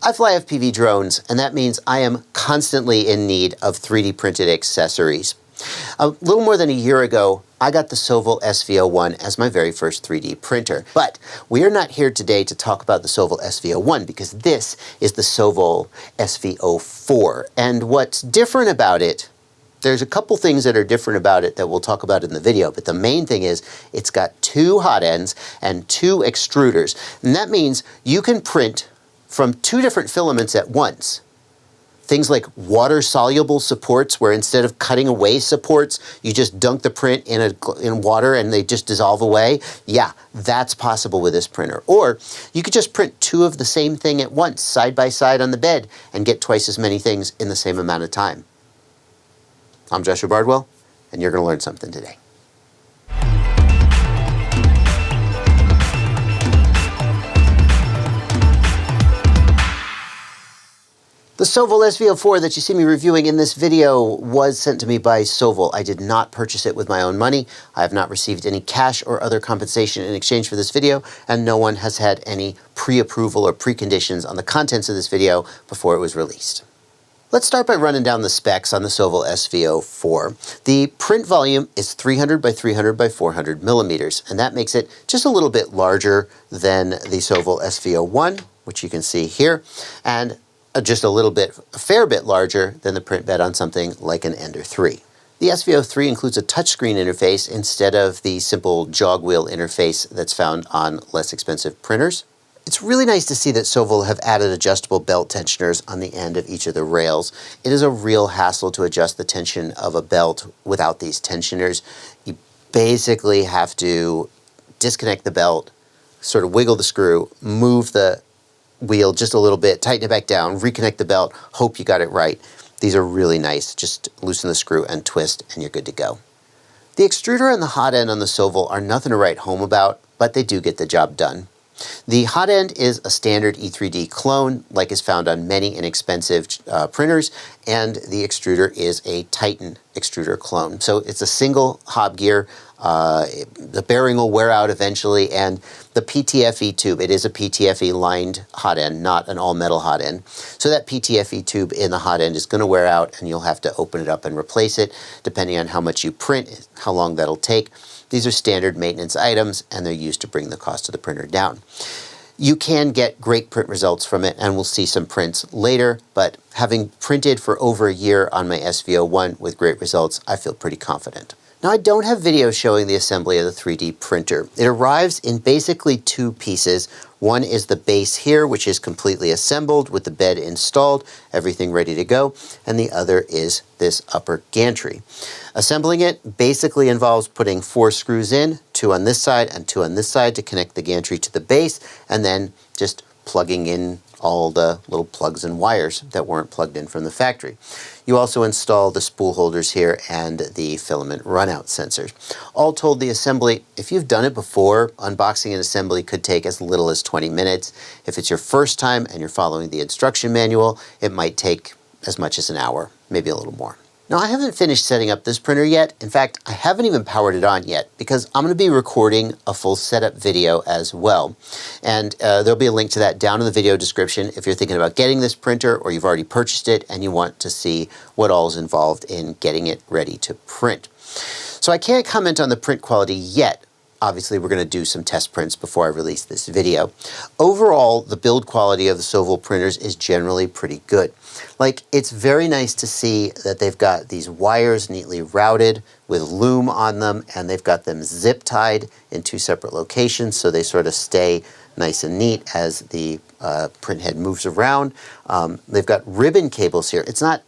I fly FPV drones, and that means I am constantly in need of 3D printed accessories. A little more than a year ago, I got the Sovol SV01 as my very first 3D printer. But we are not here today to talk about the Sovol SV01 because this is the Sovol SV04. And what's different about it, there's a couple things that are different about it that we'll talk about in the video, but the main thing is it's got 2 hot ends and 2 extruders. And that means you can print from 2 different filaments at once. Things like water-soluble supports, where instead of cutting away supports, you just dunk the print in water and they just dissolve away. Yeah, that's possible with this printer. Or you could just print 2 of the same thing at once, side by side on the bed, and get twice as many things in the same amount of time. I'm Joshua Bardwell, and you're going to learn something today. The Sovol SV04 that you see me reviewing in this video was sent to me by Sovol. I did not purchase it with my own money. I have not received any cash or other compensation in exchange for this video, and no one has had any pre-approval or preconditions on the contents of this video before it was released. Let's start by running down the specs on the Sovol SV04. The print volume is 300 by 300 by 400 millimeters, and that makes it just a little bit larger than the Sovol SV01, which you can see here, and just a fair bit larger than the print bed on something like an Ender 3. The SV03 includes a touchscreen interface instead of the simple jog wheel interface that's found on less expensive printers. It's really nice to see that Sovol have added adjustable belt tensioners on the end of each of the rails. It is a real hassle to adjust the tension of a belt without these tensioners. You basically have to disconnect the belt, sort of wiggle the screw, move the wheel just a little bit, tighten it back down, reconnect the belt, hope you got it right. These are really nice. Just loosen the screw and twist and you're good to go. The extruder and the hot end on the Sovol are nothing to write home about, but they do get the job done. The hot end is a standard E3D clone, like is found on many inexpensive printers, and the extruder is a Titan extruder clone. So it's a single hob gear. The bearing will wear out eventually, and the PTFE tube, it is a PTFE lined hot end, not an all-metal hot end. So that PTFE tube in the hot end is going to wear out, and you'll have to open it up and replace it, depending on how much you print, how long that'll take. These are standard maintenance items, and they're used to bring the cost of the printer down. You can get great print results from it, and we'll see some prints later, but having printed for over a year on my SV01 with great results, I feel pretty confident. Now, I don't have video showing the assembly of the 3D printer. It arrives in basically 2 pieces. One is the base here, which is completely assembled with the bed installed, everything ready to go, and the other is this upper gantry. Assembling it basically involves putting 4 screws in, 2 on this side and 2 on this side to connect the gantry to the base, and then just plugging in all the little plugs and wires that weren't plugged in from the factory. You also install the spool holders here and the filament runout sensors. All told, the assembly, if you've done it before, unboxing an assembly could take as little as 20 minutes. If it's your first time and you're following the instruction manual, it might take as much as an hour, maybe a little more. Now, I haven't finished setting up this printer yet. In fact, I haven't even powered it on yet because I'm going to be recording a full setup video as well. And there'll be a link to that down in the video description if you're thinking about getting this printer or you've already purchased it and you want to see what all is involved in getting it ready to print. So I can't comment on the print quality yet. Obviously, we're going to do some test prints before I release this video. Overall, the build quality of the Sovol printers is generally pretty good. Like, it's very nice to see that they've got these wires neatly routed with loom on them, and they've got them zip tied in 2 separate locations so they sort of stay nice and neat as the print head moves around. They've got ribbon cables here. It's not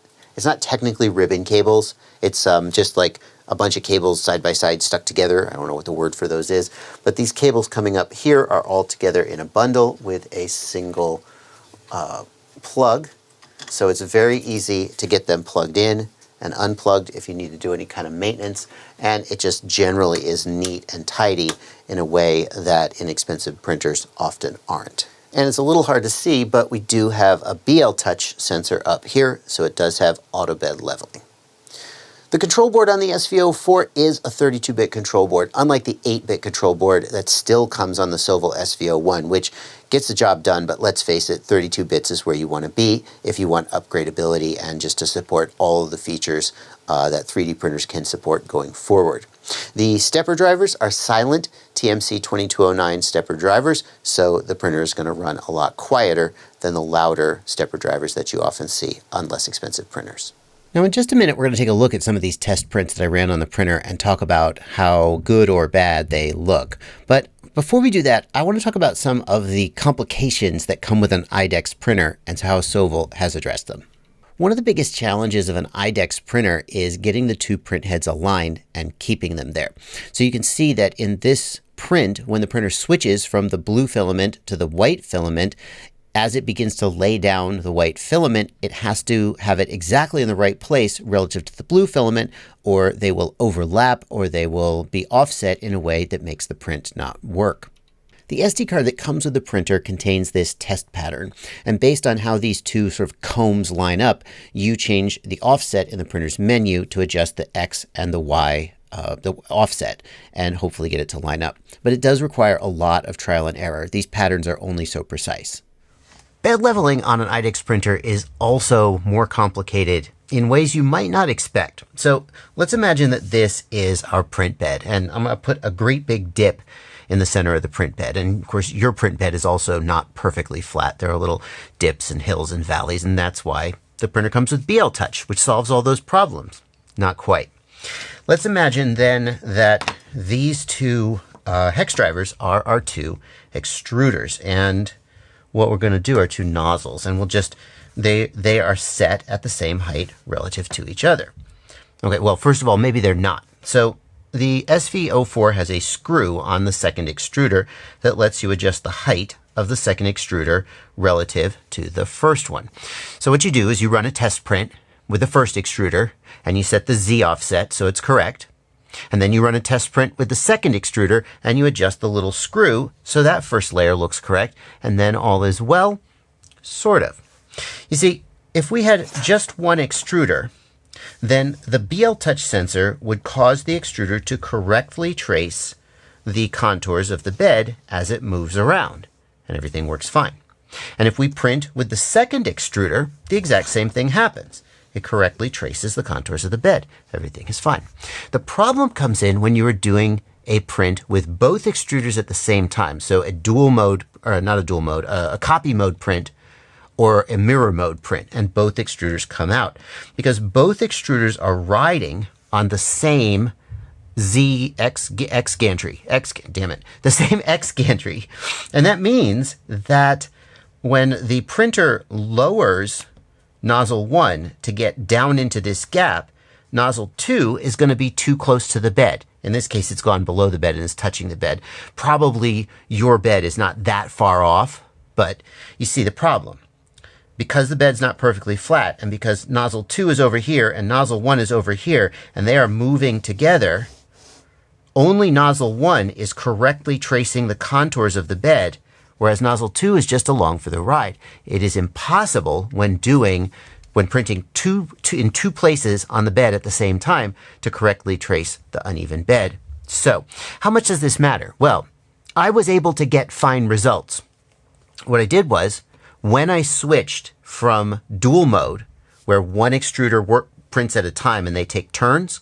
technically ribbon cables. It's just like a bunch of cables side by side stuck together. I don't know what the word for those is, but these cables coming up here are all together in a bundle with a single plug. So it's very easy to get them plugged in and unplugged if you need to do any kind of maintenance. And it just generally is neat and tidy in a way that inexpensive printers often aren't. And it's a little hard to see, but we do have a bltouch sensor up here, so it does have auto bed leveling. The control board on the SV04 is a 32-bit control board, unlike the 8-bit control board that still comes on the Sovol SV01, which gets the job done, but let's face it, 32 bits is where you want to be if you want upgradability and just to support all of the features that 3D printers can support going forward. The stepper drivers are silent TMC 2209 stepper drivers, so the printer is going to run a lot quieter than the louder stepper drivers that you often see on less expensive printers. Now in just a minute, we're going to take a look at some of these test prints that I ran on the printer and talk about how good or bad they look. But before we do that, I want to talk about some of the complications that come with an IDEX printer and how Sovol has addressed them. One of the biggest challenges of an IDEX printer is getting the two print heads aligned and keeping them there. So you can see that in this print, when the printer switches from the blue filament to the white filament, as it begins to lay down the white filament, it has to have it exactly in the right place relative to the blue filament, or they will overlap or they will be offset in a way that makes the print not work. The SD card that comes with the printer contains this test pattern, and based on how these two sort of combs line up, you change the offset in the printer's menu to adjust the X and the Y the offset and hopefully get it to line up. But it does require a lot of trial and error. These patterns are only so precise. Bed leveling on an IDEX printer is also more complicated in ways you might not expect. So let's imagine that this is our print bed, and I'm going to put a great big dip in the center of the print bed. And of course, your print bed is also not perfectly flat. There are little dips and hills and valleys, and that's why the printer comes with bltouch, which solves all those problems. Not quite. Let's imagine then that these two hex drivers are our two extruders, and what we're going to do are two nozzles, and we'll just, they are set at the same height relative to each other. Okay, well, first of all, maybe they're not. So the SV04 has a screw on the second extruder that lets you adjust the height of the second extruder relative to the first one. So what you do is you run a test print with the first extruder, and you set the Z offset so it's correct. And then you run a test print with the second extruder and you adjust the little screw so that first layer looks correct, and then all is well, sort of. You see, if we had just one extruder, then the bltouch sensor would cause the extruder to correctly trace the contours of the bed as it moves around, and everything works fine. And if we print with the second extruder, the exact same thing happens. It correctly traces the contours of the bed. Everything is fine. The problem comes in when you are doing a print with both extruders at the same time. So a dual mode, or not a dual mode, a copy mode print or a mirror mode print, and both extruders come out because both extruders are riding on the same the same X gantry. And that means that when the printer lowers nozzle 1 to get down into this gap, nozzle 2 is going to be too close to the bed. In this case, it's gone below the bed and is touching the bed. Probably your bed is not that far off, but you see the problem. Because the bed's not perfectly flat, and because nozzle 2 is over here and nozzle 1 is over here, and they are moving together, only nozzle 1 is correctly tracing the contours of the bed, whereas nozzle 2 is just along for the ride. It is impossible when printing in two places on the bed at the same time to correctly trace the uneven bed. So, how much does this matter? Well, I was able to get fine results. What I did was, when I switched from dual mode, where one extruder prints at a time and they take turns,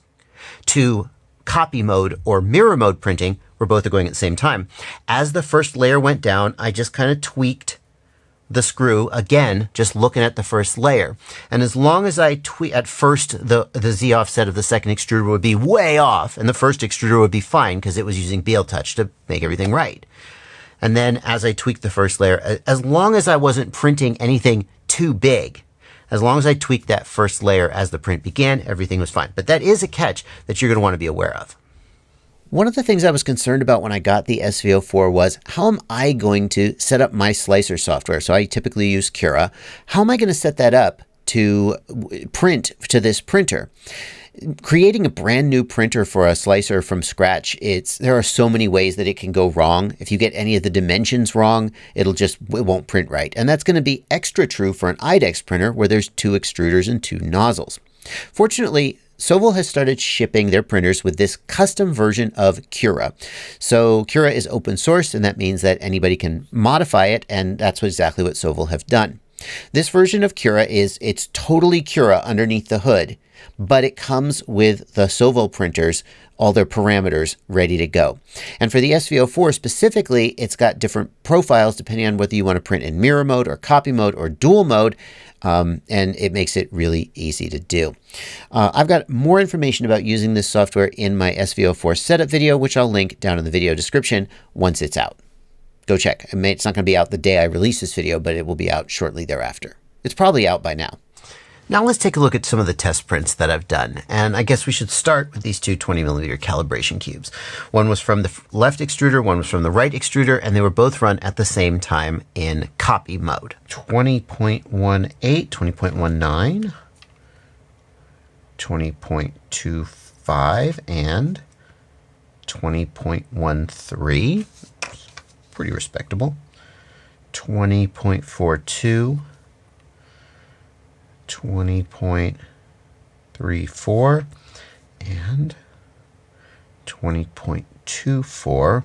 to copy mode or mirror mode printing, where both are going at the same time. As the first layer went down, I just kind of tweaked the screw again, just looking at the first layer. And as long as I at first the Z offset of the second extruder would be way off, and the first extruder would be fine because it was using bltouch to make everything right. And then as I tweaked the first layer, as long as I wasn't printing anything too big, as long as I tweaked that first layer as the print began, everything was fine. But that is a catch that you're going to want to be aware of. One of the things I was concerned about when I got the SV04 was, how am I going to set up my slicer software? So I typically use Cura. How am I going to set that up to print to this printer? Creating a brand new printer for a slicer from scratch, there are so many ways that it can go wrong. If you get any of the dimensions wrong, it won't print right. And that's going to be extra true for an IDEX printer where there's two extruders and two nozzles. Fortunately, Sovol has started shipping their printers with this custom version of Cura. So Cura is open source, and that means that anybody can modify it, and that's exactly what Sovol have done. This version of Cura it's totally Cura underneath the hood, but it comes with the Sovol printers, all their parameters ready to go. And for the SV04 specifically, it's got different profiles depending on whether you want to print in mirror mode or copy mode or dual mode. And it makes it really easy to do. I've got more information about using this software in my SV04 setup video, which I'll link down in the video description once it's out. Go check. It's not going to be out the day I release this video, but it will be out shortly thereafter. It's probably out by now. Now let's take a look at some of the test prints that I've done. And I guess we should start with these two 20mm calibration cubes. One was from the left extruder, one was from the right extruder, and they were both run at the same time in copy mode. 20.18, 20.19, 20.25, and 20.13. Pretty respectable. 20.42. 20.34 and 20.24,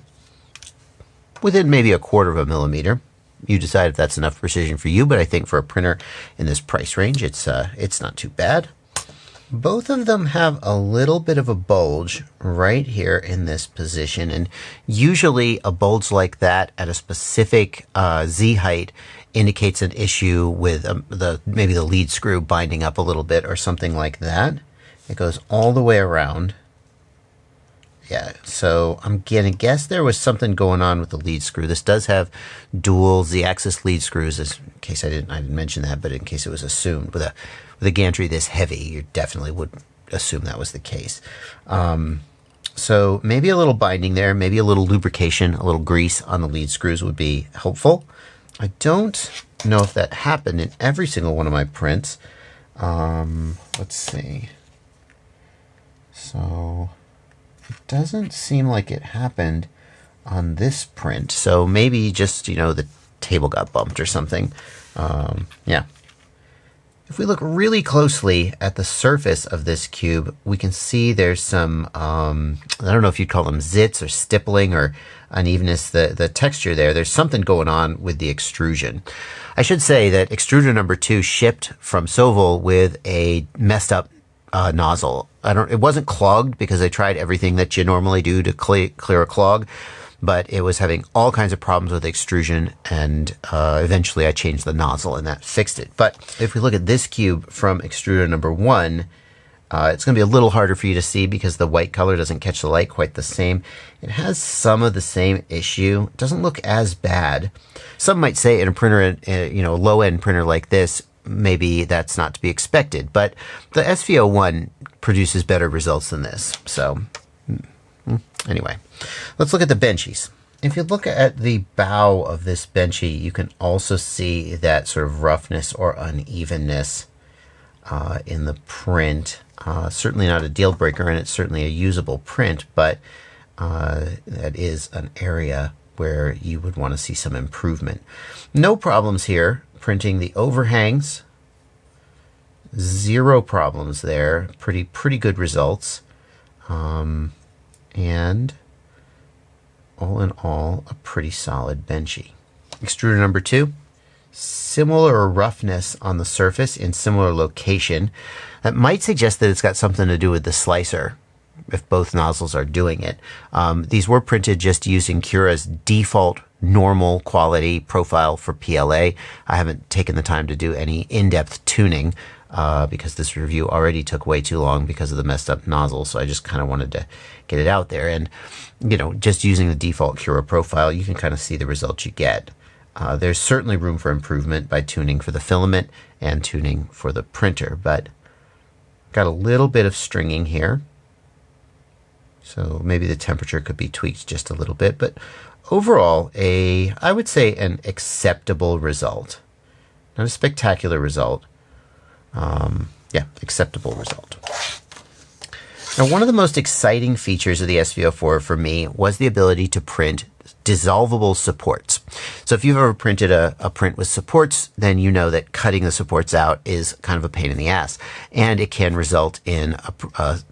within maybe a quarter of a millimeter. You decide if that's enough precision for you, but I think for a printer in this price range, it's not too bad. Both of them have a little bit of a bulge right here in this position, and usually a bulge like that at a specific Z height indicates an issue with maybe the lead screw binding up a little bit or something like that. It goes all the way around. Yeah, so I'm gonna guess there was something going on with the lead screw. This does have dual Z-axis lead screws, in case I didn't mention that, but in case it was assumed. With a gantry this heavy, you definitely would assume that was the case. So maybe a little binding there, maybe a little lubrication, a little grease on the lead screws would be helpful. I don't know if that happened in every single one of my prints. Let's see. So it doesn't seem like it happened on this print. So maybe just, the table got bumped or something. Yeah. If we look really closely at the surface of this cube, we can see there's some, I don't know if you'd call them zits or stippling or unevenness, the texture there. There's something going on with the extrusion. I should say that extruder number 2 shipped from Sovol with a messed up nozzle. It wasn't clogged because I tried everything that you normally do to clear a clog, but it was having all kinds of problems with extrusion, and eventually I changed the nozzle and that fixed it. But if we look at this cube from extruder number 1, it's going to be a little harder for you to see because the white color doesn't catch the light quite the same. It has some of the same issue. It doesn't look as bad. Some might say in a printer, a low-end printer like this, maybe that's not to be expected. But the SV01 produces better results than this. So anyway, let's look at the Benchies. If you look at the bow of this Benchy, you can also see that sort of roughness or unevenness in the print. Certainly not a deal breaker, and it's certainly a usable print, but that is an area where you would want to see some improvement. No problems here printing the overhangs. Zero problems there. Pretty good results. And all in all, a pretty solid Benchy. Extruder number 2. Similar roughness on the surface in similar location. That might suggest that it's got something to do with the slicer, if both nozzles are doing it. These were printed just using Cura's default normal quality profile for PLA. I haven't taken the time to do any in-depth tuning because this review already took way too long because of the messed up nozzle, so I just kind of wanted to get it out there. And, just using the default Cura profile, you can kind of see the results you get. There's certainly room for improvement by tuning for the filament and tuning for the printer, but got a little bit of stringing here. So maybe the temperature could be tweaked just a little bit, but overall, I would say an acceptable result. Not a spectacular result. Yeah, acceptable result. Now, one of the most exciting features of the SV04 for me was the ability to print dissolvable supports. So if you've ever printed a print with supports, then you know that cutting the supports out is kind of a pain in the ass. And it can result in a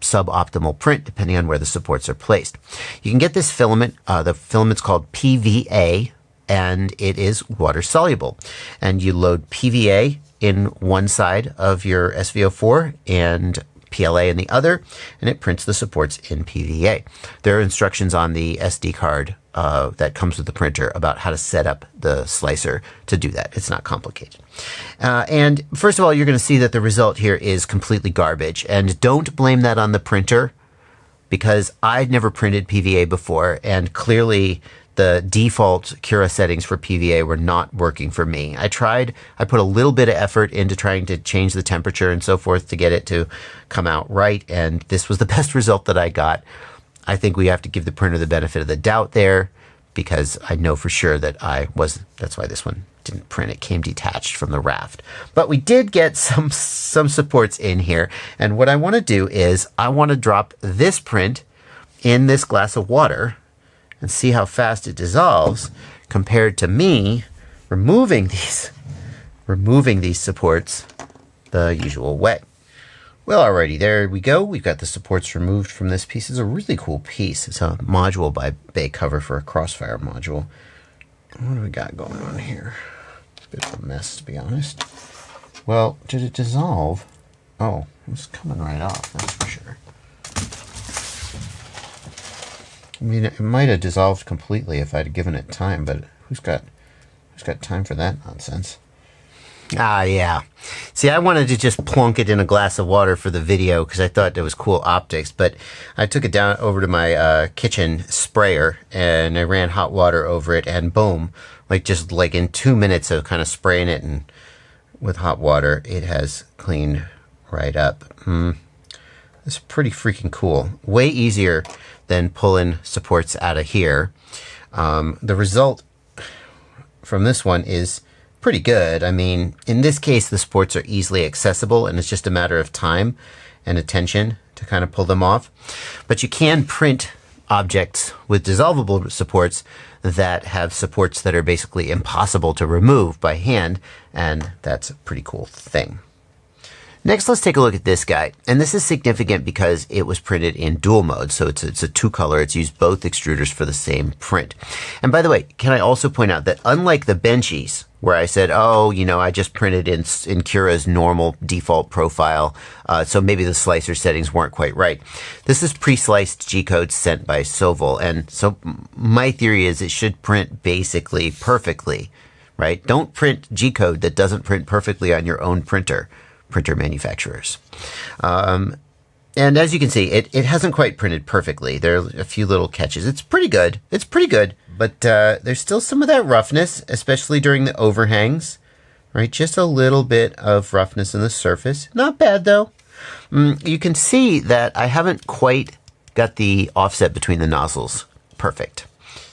suboptimal print depending on where the supports are placed. You can get this filament. The filament's called PVA, and it is water soluble. And you load PVA in one side of your SV04 and PLA in the other, and it prints the supports in PVA. There are instructions on the SD card that comes with the printer about how to set up the slicer to do that. It's not complicated. And first of all, you're going to see that the result here is completely garbage. And don't blame that on the printer, because I'd never printed PVA before, and clearly the default Cura settings for PVA were not working for me. I put a little bit of effort into trying to change the temperature and so forth to get it to come out right, and this was the best result that I got. I think we have to give the printer the benefit of the doubt there, because I know for sure that that's why this one didn't print. It came detached from the raft. But we did get some supports in here, and what I want to do is I want to drop this print in this glass of water and see how fast it dissolves compared to me removing these supports the usual way. Well, alrighty, there we go. We've got the supports removed from this piece. It's a really cool piece. It's a module by Bay Cover for a Crossfire module. What do we got going on here? Bit of a mess, to be honest. Well, did it dissolve? Oh, it's coming right off, that's for sure. I mean, it might have dissolved completely if I'd given it time, but who's got time for that nonsense? Ah, yeah. See, I wanted to just plunk it in a glass of water for the video because I thought it was cool optics, but I took it down over to my kitchen sprayer and I ran hot water over it, and boom, just in 2 minutes of kind of spraying it and with hot water, it has cleaned right up. It's pretty freaking cool. Way easier than pulling supports out of here. The result from this one is pretty good. I mean, in this case, the supports are easily accessible, and it's just a matter of time and attention to kind of pull them off. But you can print objects with dissolvable supports that have supports that are basically impossible to remove by hand, and that's a pretty cool thing. Next, let's take a look at this guy. And this is significant because it was printed in dual mode. So it's a two color. It's used both extruders for the same print. And by the way, can I also point out that unlike the Benchies, where I said, oh, I just printed in Cura's normal default profile, so maybe the slicer settings weren't quite right. This is pre-sliced G-code sent by Sovol. And so my theory is it should print basically perfectly, right? Don't print G-code that doesn't print perfectly on your own printer manufacturers. And as you can see, it hasn't quite printed perfectly. There are a few little catches. It's pretty good. But there's still some of that roughness, especially during the overhangs, right? Just a little bit of roughness in the surface. Not bad, though. You can see that I haven't quite got the offset between the nozzles perfect.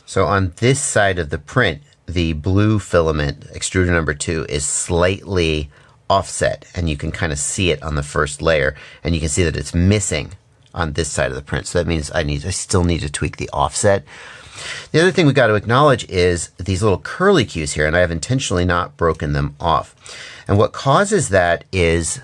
So on this side of the print, the blue filament, extruder number 2, is slightly offset, and you can kind of see it on the first layer, and you can see that it's missing on this side of the print. So that means I still need to tweak the offset. The other thing we got to acknowledge is these little curly cues here, and I have intentionally not broken them off. And what causes that is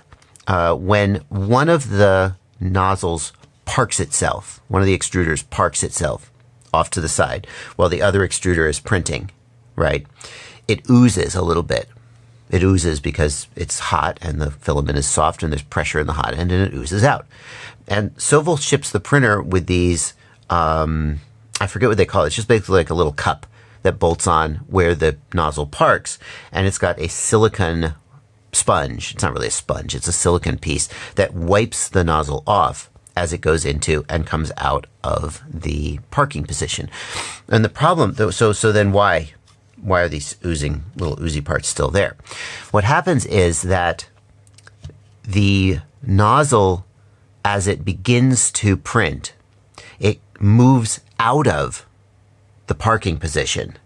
when one of the nozzles parks itself, one of the extruders parks itself off to the side while the other extruder is printing, right? It oozes a little bit. It oozes because it's hot and the filament is soft and there's pressure in the hot end and it oozes out. And Sovol ships the printer with these, I forget what they call it. It's just basically like a little cup that bolts on where the nozzle parks. And it's got a silicone sponge. It's not really a sponge. It's a silicone piece that wipes the nozzle off as it goes into and comes out of the parking position. And the problem, so then why are these little oozy parts still there? What happens is that the nozzle, as it begins to print, it moves out of the parking position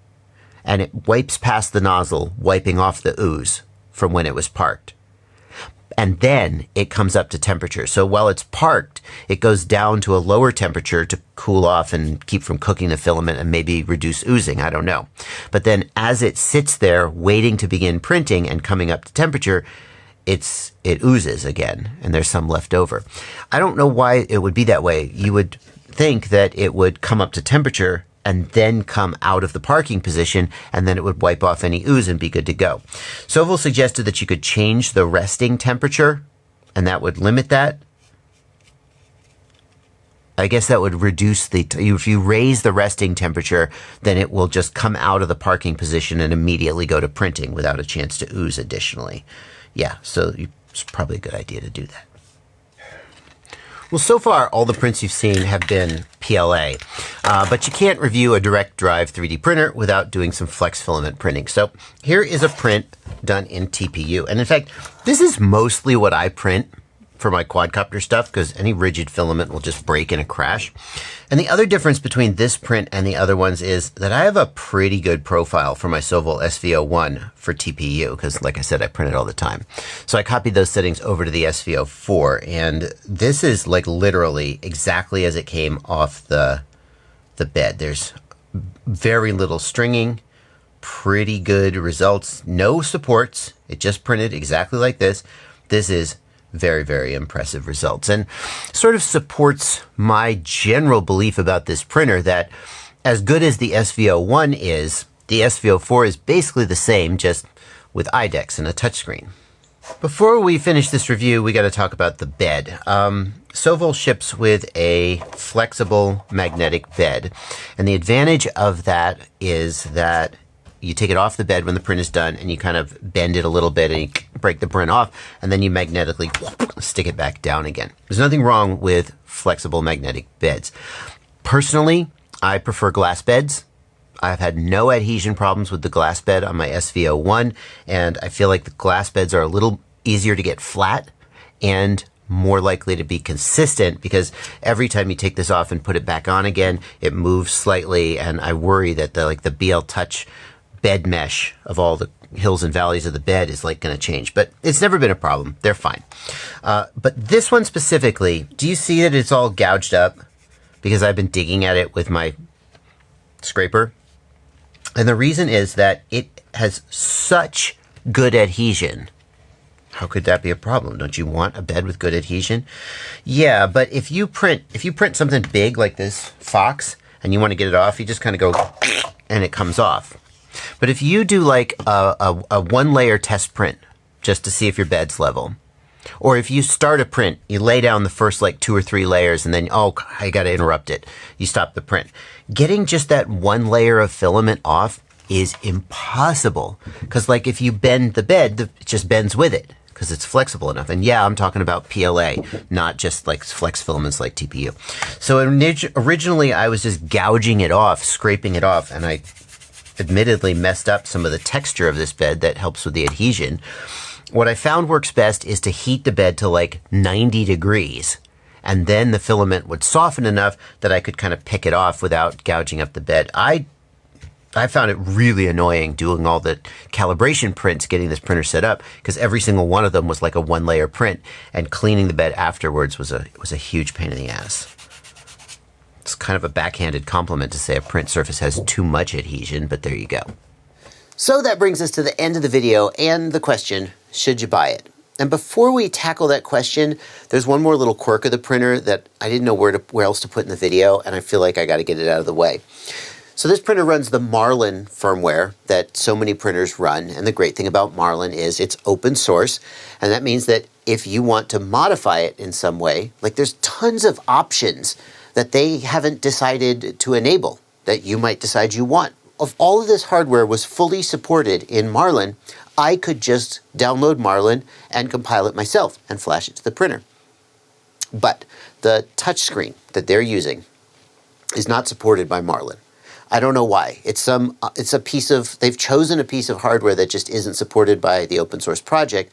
and it wipes past the nozzle, wiping off the ooze from when it was parked. and then it comes up to temperature. So while it's parked, it goes down to a lower temperature to cool off and keep from cooking the filament and maybe reduce oozing. I don't know. But then as it sits there waiting to begin printing and coming up to temperature, it oozes again, and there's some left over. I don't know why it would be that way. You would think that it would come up to temperature and then come out of the parking position, and then it would wipe off any ooze and be good to go. Sovol suggested that you could change the resting temperature, and that would limit that. I guess that would reduce if you raise the resting temperature, then it will just come out of the parking position and immediately go to printing without a chance to ooze additionally. Yeah, so it's probably a good idea to do that. Well, so far, all the prints you've seen have been PLA, but you can't review a direct drive 3D printer without doing some flex filament printing. So here is a print done in TPU. And in fact, this is mostly what I print for my quadcopter stuff, because any rigid filament will just break in a crash. And the other difference between this print and the other ones is that I have a pretty good profile for my Sovol SV01 for TPU, because like I said, I print it all the time. So I copied those settings over to the SV04, and this is like literally exactly as it came off the bed. There's very little stringing, pretty good results, no supports. It just printed exactly like this. This is very, very impressive results, and sort of supports my general belief about this printer that as good as the SV01 is, the SV04 is basically the same, just with IDEX and a touchscreen. Before we finish this review, we got to talk about the bed. Sovol ships with a flexible magnetic bed, and the advantage of that is that you take it off the bed when the print is done, and you kind of bend it a little bit and you break the print off, and then you magnetically stick it back down again. There's nothing wrong with flexible magnetic beds. Personally, I prefer glass beds. I've had no adhesion problems with the glass bed on my SV01, and I feel like the glass beds are a little easier to get flat and more likely to be consistent, because every time you take this off and put it back on again, it moves slightly, and I worry that the bltouch bed mesh of all the hills and valleys of the bed is like going to change, but it's never been a problem. They're fine. But this one specifically, do you see that it's all gouged up? Because I've been digging at it with my scraper. And the reason is that it has such good adhesion. How could that be a problem? Don't you want a bed with good adhesion? Yeah, but if you print something big like this Fox and you want to get it off, you just kind of go and it comes off. But if you do like a one-layer test print just to see if your bed's level, or if you start a print, you lay down the first like 2 or 3 layers and then, oh, I got to interrupt it. You stop the print. Getting just that one layer of filament off is impossible, because like if you bend the bed, it just bends with it because it's flexible enough. And yeah, I'm talking about PLA, not just like flex filaments like TPU. So originally I was just gouging it off, scraping it off, and I admittedly messed up some of the texture of this bed that helps with the adhesion. What I found works best is to heat the bed to like 90 degrees, and then the filament would soften enough that I could kind of pick it off without gouging up the bed. I found it really annoying doing all the calibration prints, getting this printer set up, because every single one of them was like a one-layer print, and cleaning the bed afterwards was a huge pain in the ass. It's kind of a backhanded compliment to say a print surface has too much adhesion, but there you go. So that brings us to the end of the video and the question, should you buy it? And before we tackle that question, there's one more little quirk of the printer that I didn't know where else to put in the video, and I feel like I got to get it out of the way. So this printer runs the Marlin firmware that so many printers run, and the great thing about Marlin is it's open source, and that means that if you want to modify it in some way, like there's tons of options that they haven't decided to enable that you might decide you want. If all of this hardware was fully supported in Marlin, I could just download Marlin and compile it myself and flash it to the printer. But the touchscreen that they're using is not supported by Marlin. I don't know why. They've chosen a piece of hardware that just isn't supported by the open source project,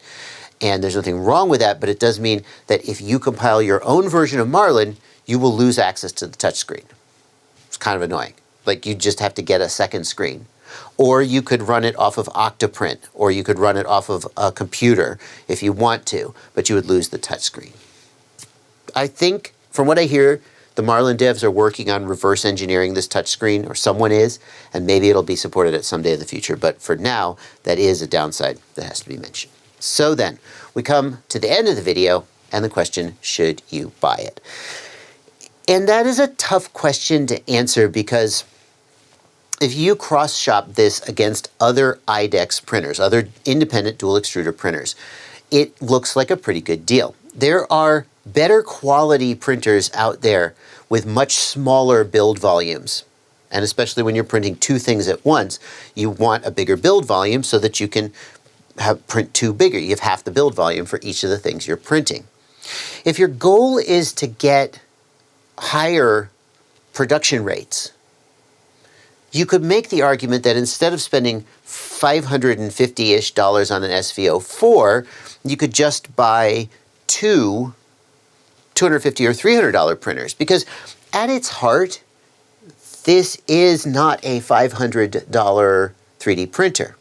and there's nothing wrong with that, but it does mean that if you compile your own version of Marlin, you will lose access to the touchscreen. It's kind of annoying. Like, you just have to get a second screen. Or you could run it off of Octoprint, or you could run it off of a computer if you want to, but you would lose the touchscreen. I think, from what I hear, the Marlin devs are working on reverse engineering this touchscreen, or someone is, and maybe it'll be supported at some day in the future. But for now, that is a downside that has to be mentioned. So then, we come to the end of the video, and the question, should you buy it? And that is a tough question to answer, because if you cross-shop this against other IDEX printers, other independent dual extruder printers, it looks like a pretty good deal. There are better quality printers out there with much smaller build volumes. And especially when you're printing two things at once, you want a bigger build volume so that you can print two bigger. You have half the build volume for each of the things you're printing. If your goal is to get higher production rates, you could make the argument that instead of spending $550-ish on an SV04, you could just buy two $250 or $300 printers, because at its heart, this is not a $500 3D printer.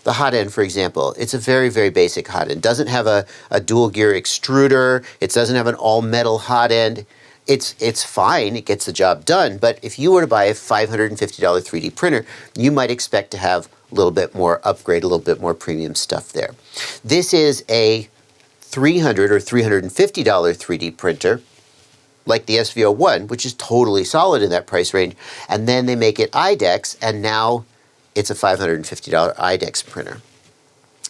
The hotend, for example, it's a very, very basic hotend. It doesn't have a dual gear extruder. It doesn't have an all-metal hotend. It's fine, it gets the job done, but if you were to buy a $550 3D printer, you might expect to have a little bit more upgrade, a little bit more premium stuff there. This is a $300 or $350 3D printer, like the SV01, which is totally solid in that price range, and then they make it IDEX, and now it's a $550 IDEX printer.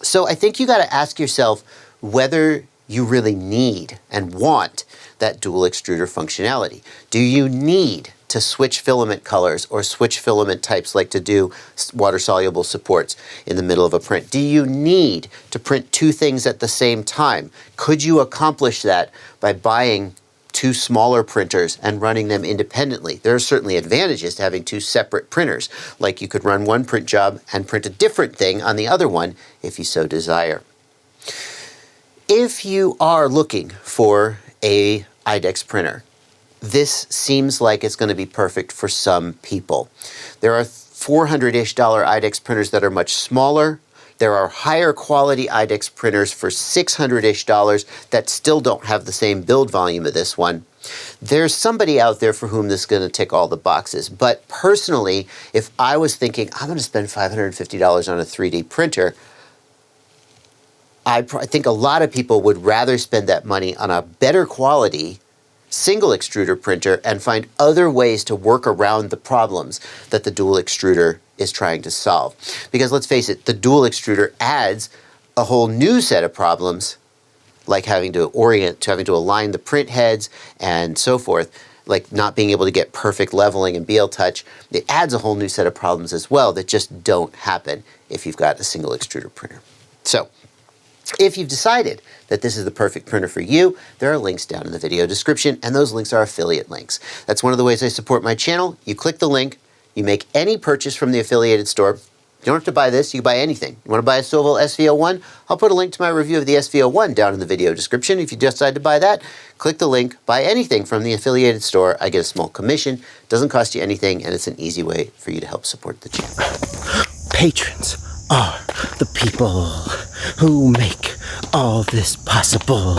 So I think you got to ask yourself whether you really need and want that dual extruder functionality. Do you need to switch filament colors or switch filament types, like to do water-soluble supports in the middle of a print? Do you need to print two things at the same time? Could you accomplish that by buying two smaller printers and running them independently? There are certainly advantages to having two separate printers, like you could run one print job and print a different thing on the other one if you so desire. If you are looking for a IDEX printer, this seems like it's going to be perfect for some people. There are $400-ish IDEX printers that are much smaller. There are higher quality IDEX printers for $600-ish that still don't have the same build volume of this one. There's somebody out there for whom this is going to tick all the boxes. But personally, if I was thinking, I'm going to spend $550 on a 3D printer, I think a lot of people would rather spend that money on a better quality single extruder printer and find other ways to work around the problems that the dual extruder is trying to solve. Because let's face it, the dual extruder adds a whole new set of problems, like having to align the print heads and so forth, like not being able to get perfect leveling and bltouch. It adds a whole new set of problems as well that just don't happen if you've got a single extruder printer. So, if you've decided that this is the perfect printer for you, there are links down in the video description, and those links are affiliate links. That's one of the ways I support my channel. You click the link, you make any purchase from the affiliated store. You don't have to buy this, you can buy anything. You want to buy a Sovol SV01? I'll put a link to my review of the SV01 down in the video description. If you decide to buy that, click the link, buy anything from the affiliated store. I get a small commission, doesn't cost you anything, and it's an easy way for you to help support the channel. Patrons are the people who make all this possible.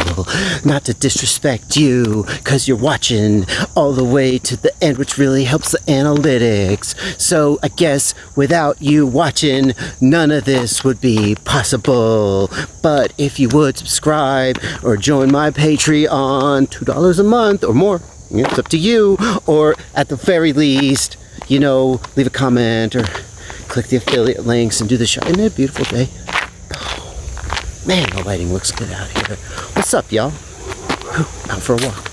Not to disrespect you, because you're watching all the way to the end, which really helps the analytics. So I guess without you watching, none of this would be possible. But if you would subscribe or join my Patreon, $2 a month or more, it's up to you. Or at the very least, you know, leave a comment or click the affiliate links and do the show. Isn't it a beautiful day? Oh, man, the lighting looks good out here. What's up, y'all? Out for a walk.